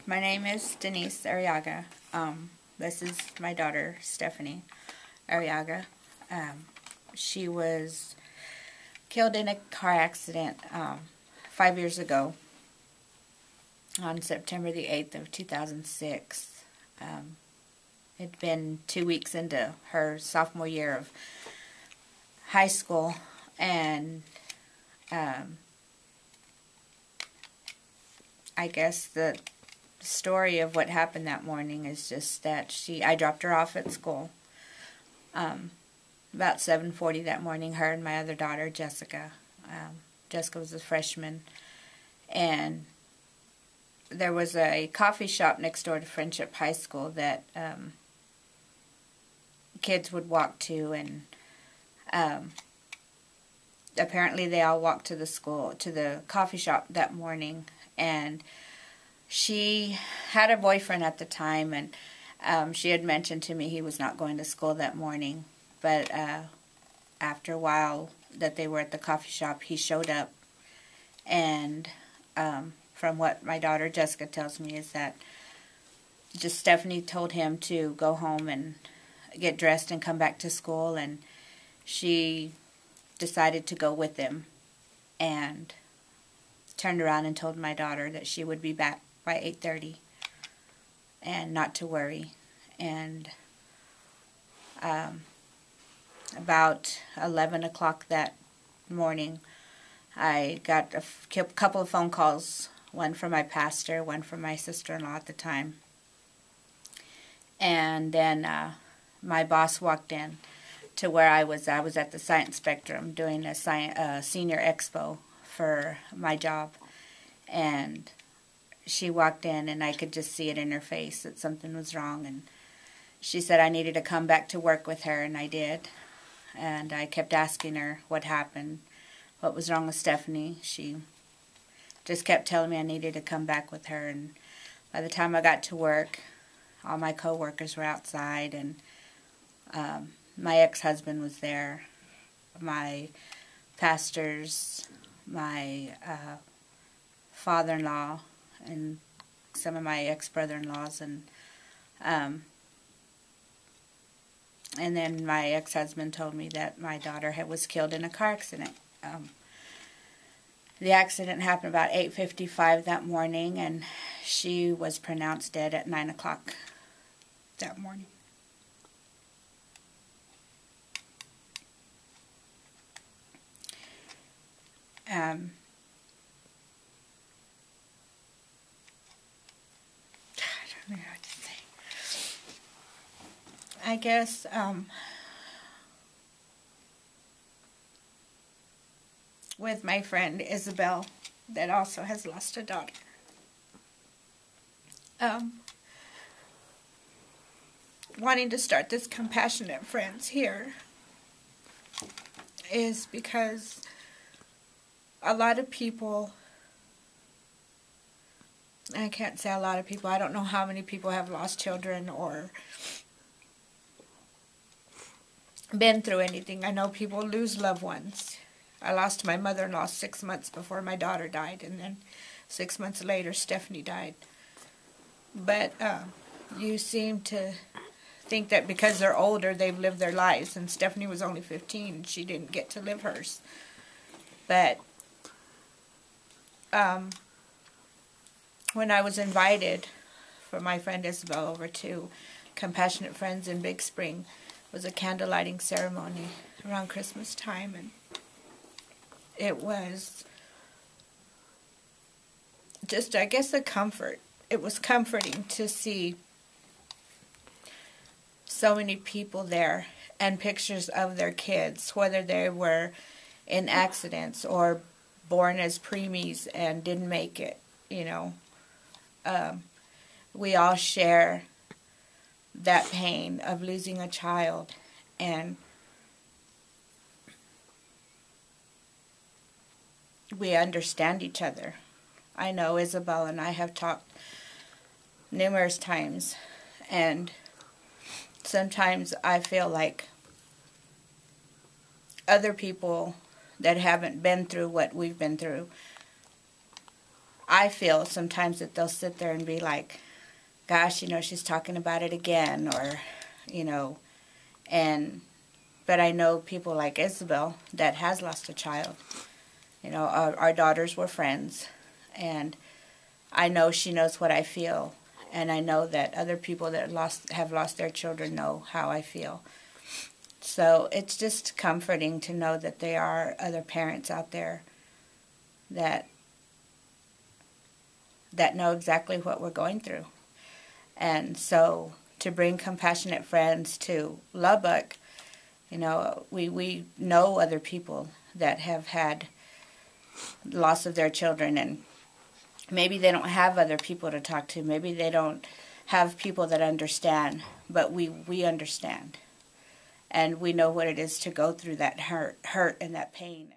My name is Denise Arriaga. This is my daughter, Stephanie Arriaga. She was killed in a car accident 5 years ago on September the 8th of 2006. It'd been 2 weeks into her sophomore year of high school, and I guess the story of what happened that morning is just that I dropped her off at school about 7:40 that morning, her and my other daughter, Jessica. Jessica was a freshman, and there was a coffee shop next door to Friendship High School that kids would walk to, and apparently they all walked to the coffee shop that morning, and she had a boyfriend at the time, and she had mentioned to me he was not going to school that morning. But after a while that they were at the coffee shop, he showed up, and from what my daughter Jessica tells me is that just Stephanie told him to go home and get dressed and come back to school, and she decided to go with him and turned around and told my daughter that she would be back by 8:30 and not to worry. And about 11 o'clock that morning, I got a couple of phone calls, one from my pastor, one from my sister-in-law at the time. And then my boss walked in to where I was. I was at the Science Spectrum doing a senior expo for my job, and she walked in, and I could just see it in her face that something was wrong, and she said I needed to come back to work with her, and I did. And I kept asking her what happened, what was wrong with Stephanie. She just kept telling me I needed to come back with her, and by the time I got to work, all my co-workers were outside, and my ex-husband was there, my pastors, my father-in-law, and some of my ex-brother-in-laws, and then my ex-husband told me that my daughter was killed in a car accident. The accident happened about 8:55 that morning, and she was pronounced dead at 9 o'clock that morning. I don't know what to say. I guess with my friend Isabel, that also has lost a daughter, wanting to start this Compassionate Friends here is because a lot of people, I can't say a lot of people, I don't know how many people have lost children or been through anything. I know people lose loved ones. I lost my mother-in-law 6 months before my daughter died, and then 6 months later Stephanie died. But you seem to think that because they're older they've lived their lives, and Stephanie was only 15, she didn't get to live hers. But when I was invited for my friend Isabel over to Compassionate Friends in Big Spring, it was a candle lighting ceremony around Christmas time, and it was just, I guess, a comfort. It was comforting to see so many people there and pictures of their kids, whether they were in accidents or born as preemies and didn't make it, you know. We all share that pain of losing a child, and we understand each other. I know Isabel and I have talked numerous times, and sometimes I feel like other people that haven't been through what we've been through, I feel sometimes that they'll sit there and be like, gosh, she's talking about it again, or, but I know people like Isabel that has lost a child. Our daughters were friends, and I know she knows what I feel, and I know that other people that have lost their children know how I feel. So it's just comforting to know that there are other parents out there that know exactly what we're going through. And so to bring Compassionate Friends to Lubbock, we know other people that have had loss of their children, and maybe they don't have other people to talk to. Maybe they don't have people that understand, but we understand. And we know what it is to go through that hurt and that pain.